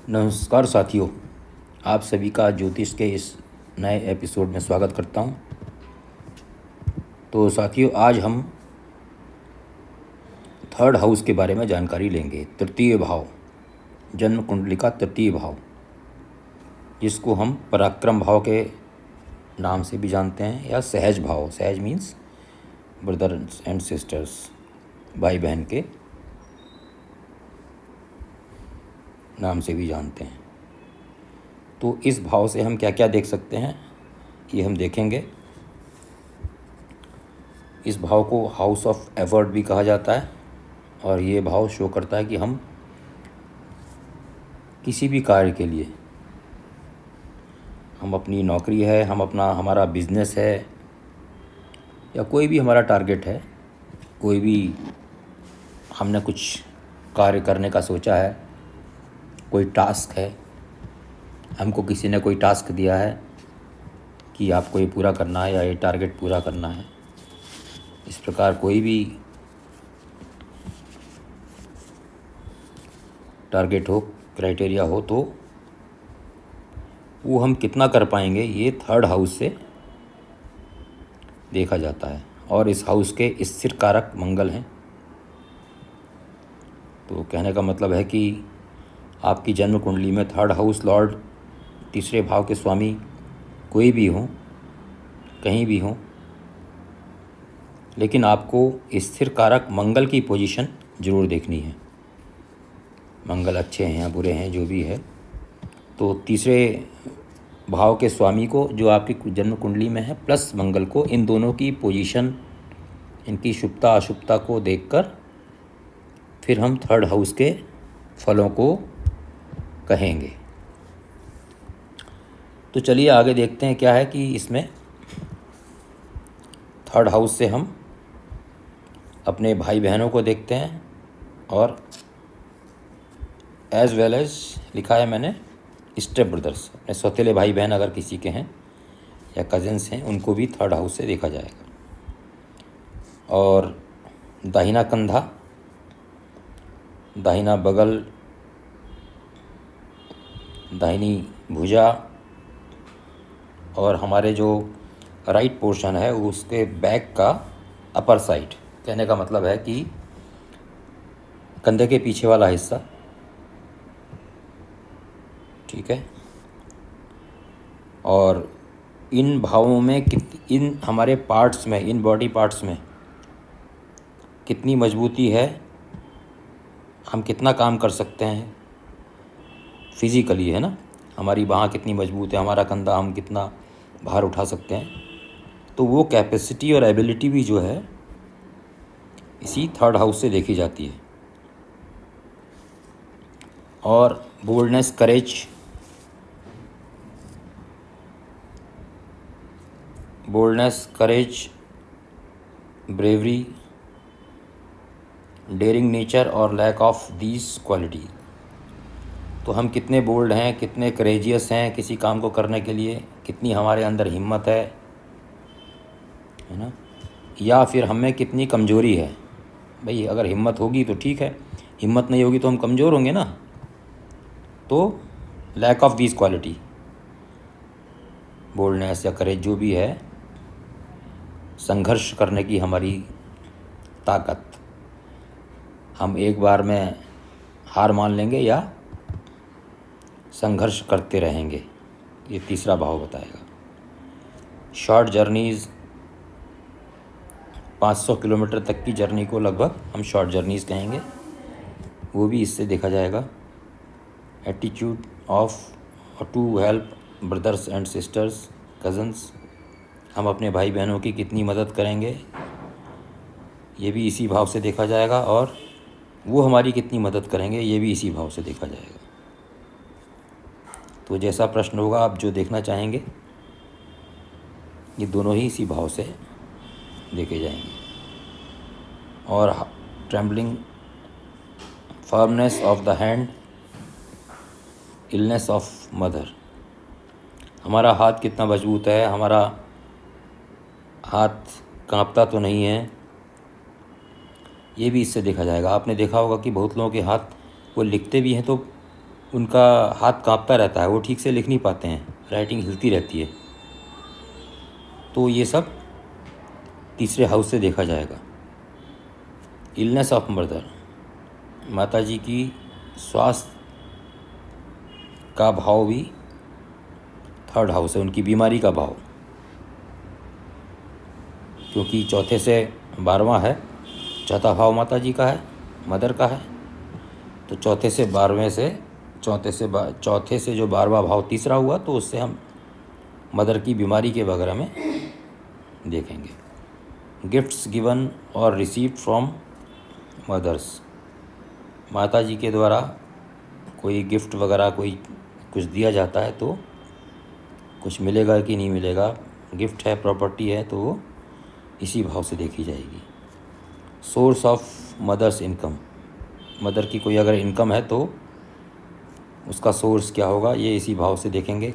नमस्कार साथियों, आप सभी का ज्योतिष के इस नए एपिसोड में स्वागत करता हूं। तो साथियों, आज हम थर्ड हाउस के बारे में जानकारी लेंगे। तृतीय भाव, जन्म कुंडली का तृतीय भाव, जिसको हम पराक्रम भाव के नाम से भी जानते हैं या सहज भाव। सहज मीन्स ब्रदर्स एंड सिस्टर्स, भाई बहन के नाम से भी जानते हैं। तो इस भाव से हम क्या क्या देख सकते हैं, ये हम देखेंगे। इस भाव को हाउस ऑफ एफर्ट भी कहा जाता है और ये भाव शो करता है कि हम किसी भी कार्य के लिए, हम अपनी नौकरी है, हमारा बिजनेस है, या कोई भी हमारा टारगेट है, कोई भी हमने कुछ कार्य करने का सोचा है, कोई टास्क है, हमको किसी ने कोई टास्क दिया है कि आपको ये पूरा करना है या ये टारगेट पूरा करना है। इस प्रकार कोई भी टारगेट हो, क्राइटेरिया हो, तो वो हम कितना कर पाएंगे, ये थर्ड हाउस से देखा जाता है। और इस हाउस के स्थिर कारक मंगल हैं। तो कहने का मतलब है कि आपकी जन्म कुंडली में थर्ड हाउस लॉर्ड, तीसरे भाव के स्वामी कोई भी हो, कहीं भी हो, लेकिन आपको स्थिर कारक मंगल की पोजीशन ज़रूर देखनी है। मंगल अच्छे हैं या बुरे हैं, जो भी है, तो तीसरे भाव के स्वामी को, जो आपकी जन्म कुंडली में है, प्लस मंगल को, इन दोनों की पोजीशन, इनकी शुभता अशुभता को देखकर फिर हम थर्ड हाउस के फलों को कहेंगे। तो चलिए आगे देखते हैं क्या है कि इसमें थर्ड हाउस से हम अपने भाई बहनों को देखते हैं, और एज वेल एज लिखा है मैंने स्टेप ब्रदर्स, अपने सौतेले भाई बहन अगर किसी के हैं या कजिन्स हैं, उनको भी थर्ड हाउस से देखा जाएगा। और दाहिना कंधा, दाहिना बगल, दाहिनी भुजा और हमारे जो राइट पोर्शन है उसके बैक का अपर साइड, कहने का मतलब है कि कंधे के पीछे वाला हिस्सा, ठीक है। और इन भावों में इन हमारे पार्ट्स में, इन बॉडी पार्ट्स में कितनी मजबूती है, हम कितना काम कर सकते हैं फिज़िकली, है ना। हमारी बाँह कितनी मजबूत है, हमारा कंधा, हम कितना भार उठा सकते हैं, तो वो कैपेसिटी और एबिलिटी भी जो है इसी थर्ड हाउस से देखी जाती है। और बोल्डनेस, करेज, ब्रेवरी, डेयरिंग नेचर और लैक ऑफ दीज क्वालिटी। तो हम कितने बोल्ड हैं, कितने करेजियस हैं किसी काम को करने के लिए, कितनी हमारे अंदर हिम्मत है ना, या फिर हमें कितनी कमज़ोरी है। भाई अगर हिम्मत होगी तो ठीक है, हिम्मत नहीं होगी तो हम कमज़ोर होंगे ना। तो lack of these quality, boldness या करेज जो भी है, संघर्ष करने की हमारी ताकत, हम एक बार में हार मान लेंगे या संघर्ष करते रहेंगे, ये तीसरा भाव बताएगा। शॉर्ट जर्नीज़, 500 किलोमीटर तक की जर्नी को लगभग हम शॉर्ट जर्नीज़ कहेंगे, वो भी इससे देखा जाएगा। Attitude of to help brothers and sisters, cousins, हम अपने भाई बहनों की कितनी मदद करेंगे, ये भी इसी भाव से देखा जाएगा। और वो हमारी कितनी मदद करेंगे, ये भी इसी भाव से देखा जाएगा। तो जैसा प्रश्न होगा, आप जो देखना चाहेंगे, ये दोनों ही इसी भाव से देखे जाएंगे। और trembling, firmness of the hand, illness of mother, हमारा हाथ कितना मजबूत है, हमारा हाथ कांपता तो नहीं है, ये भी इससे देखा जाएगा। आपने देखा होगा कि बहुत लोगों के हाथ, वो लिखते भी हैं तो उनका हाथ कांपता रहता है, वो ठीक से लिख नहीं पाते हैं, राइटिंग हिलती रहती है। तो ये सब तीसरे हाउस से देखा जाएगा। इलनेस ऑफ मदर, माता जी की स्वास्थ्य का भाव भी थर्ड हाउस है, उनकी बीमारी का भाव, क्योंकि चौथे से 12वां है, चौथा भाव माता जी का है, मदर का है। तो चौथे से जो 12वां भाव तीसरा हुआ, तो उससे हम मदर की बीमारी के वगैरह में देखेंगे। गिफ्ट्स गिवन और रिसीव्ड फ्रॉम मदर्स, माता जी के द्वारा कोई गिफ्ट वगैरह कोई कुछ दिया जाता है तो कुछ मिलेगा कि नहीं मिलेगा, गिफ्ट है, प्रॉपर्टी है, तो वो इसी भाव से देखी जाएगी। Source of mother's income, mother की कोई अगर इनकम है तो उसका सोर्स क्या होगा, ये इसी भाव से देखेंगे।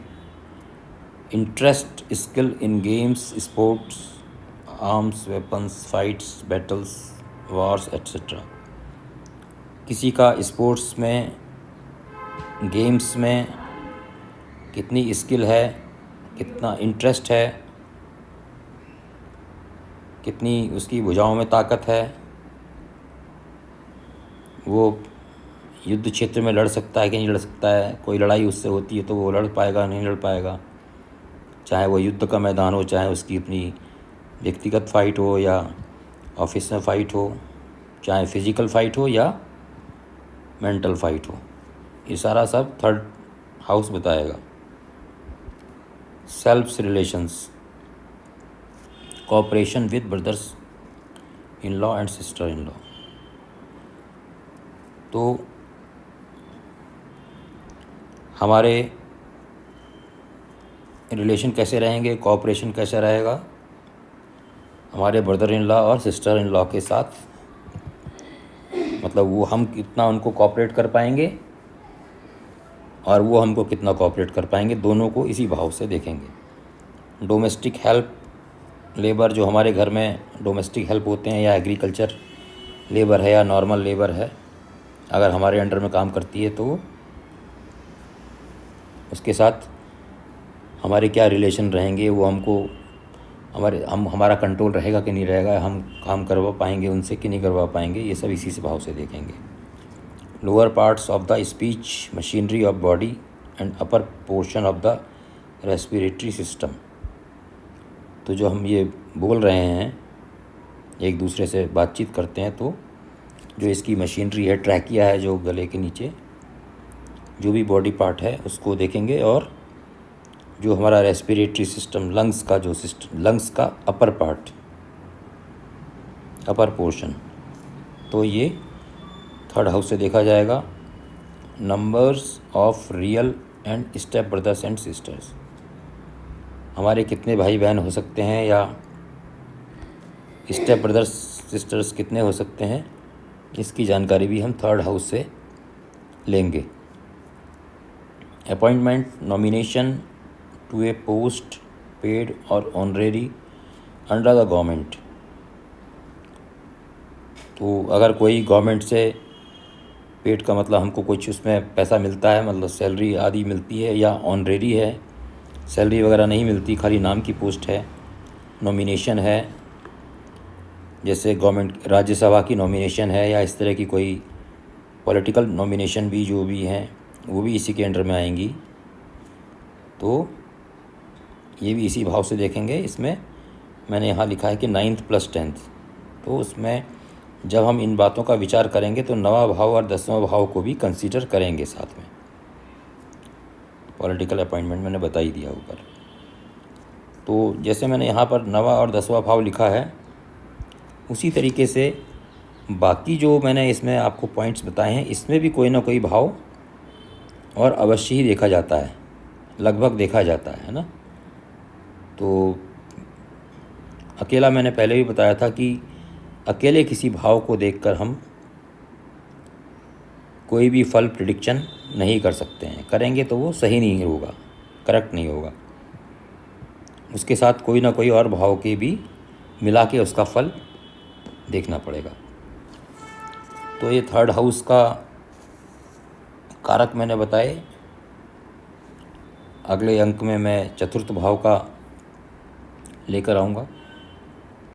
Interest, skill in games, sports, arms, weapons, fights, battles, Wars etcetera, किसी का स्पोर्ट्स में, गेम्स में कितनी स्किल है, कितना इंटरेस्ट है, कितनी उसकी भुजाओं में ताकत है, वो युद्ध क्षेत्र में लड़ सकता है कि नहीं लड़ सकता है, कोई लड़ाई उससे होती है तो वो लड़ पाएगा नहीं लड़ पाएगा, चाहे वो युद्ध का मैदान हो, चाहे उसकी अपनी व्यक्तिगत फ़ाइट हो या ऑफिस में फ़ाइट हो, चाहे फिज़िकल फ़ाइट हो या मेंटल फ़ाइट हो, ये सारा सब थर्ड हाउस बताएगा। Self's relations, cooperation with brothers in law and sister in law, तो हमारे रिलेशन कैसे रहेंगे, कोऑपरेशन कैसे रहेगा हमारे ब्रदर इन लॉ और सिस्टर इन लॉ के साथ, मतलब वो हम कितना उनको कोऑपरेट कर पाएंगे और वो हमको कितना कोऑपरेट कर पाएंगे, दोनों को इसी भाव से देखेंगे। डोमेस्टिक हेल्प, लेबर, जो हमारे घर में डोमेस्टिक हेल्प होते हैं या एग्रीकल्चर लेबर है या नॉर्मल लेबर है, अगर हमारे अंडर में काम करती है तो उसके साथ हमारे क्या रिलेशन रहेंगे, वो हमको हमारा कंट्रोल रहेगा कि नहीं रहेगा, हम काम करवा पाएंगे उनसे कि नहीं करवा पाएंगे, ये सब इसी से भाव से देखेंगे। Lower parts of the speech machinery of body and upper portion of the respiratory system, तो जो हम ये बोल रहे हैं, एक दूसरे से बातचीत करते हैं, तो जो इसकी मशीनरी है, ट्रैकिया है जो गले के नीचे, जो भी बॉडी पार्ट है उसको देखेंगे, और जो हमारा रेस्पिरेटरी सिस्टम, लंग्स का जो सिस्टम, लंग्स का अपर पार्ट, अपर पोर्शन, तो ये थर्ड हाउस से देखा जाएगा। Numbers of real and step brothers and sisters, हमारे कितने भाई बहन हो सकते हैं या स्टेप ब्रदर्स सिस्टर्स कितने हो सकते हैं, इसकी जानकारी भी हम थर्ड हाउस से लेंगे। Appointment, nomination to a post paid और ऑनरेरी अंडर द गवर्नमेंट, तो अगर कोई गवर्नमेंट से पेड का मतलब हमको कुछ उसमें पैसा मिलता है, मतलब सैलरी आदि मिलती है, या ऑनरेरी है, सैलरी वगैरह नहीं मिलती, खाली नाम की पोस्ट है। नॉमिनेशन है, जैसे गवर्नमेंट राज्यसभा की नॉमिनेशन है या इस तरह की कोई पॉलिटिकल नॉमिनेशन भी जो भी हैं वो भी इसी के अंडर में आएंगी, तो ये भी इसी भाव से देखेंगे। इसमें मैंने यहाँ लिखा है कि 9th + 10th, तो उसमें जब हम इन बातों का विचार करेंगे तो 9वां भाव और 10वां भाव को भी कंसीडर करेंगे साथ में। पॉलिटिकल अपॉइंटमेंट मैंने बता ही दिया ऊपर। तो जैसे मैंने यहाँ पर 9वां और 10वां भाव लिखा है, उसी तरीके से बाकी जो मैंने इसमें आपको पॉइंट्स बताए हैं, इसमें भी कोई ना कोई भाव और अवश्य ही देखा जाता है, लगभग देखा जाता है ना। तो अकेला मैंने पहले भी बताया था कि अकेले किसी भाव को देखकर हम कोई भी फल प्रिडिक्शन नहीं कर सकते हैं, करेंगे तो वो सही नहीं होगा, करेक्ट नहीं होगा, उसके साथ कोई ना कोई और भाव के भी मिला के उसका फल देखना पड़ेगा। तो ये थर्ड हाउस का कारक मैंने बताए। अगले अंक में मैं चतुर्थ भाव का लेकर आऊँगा।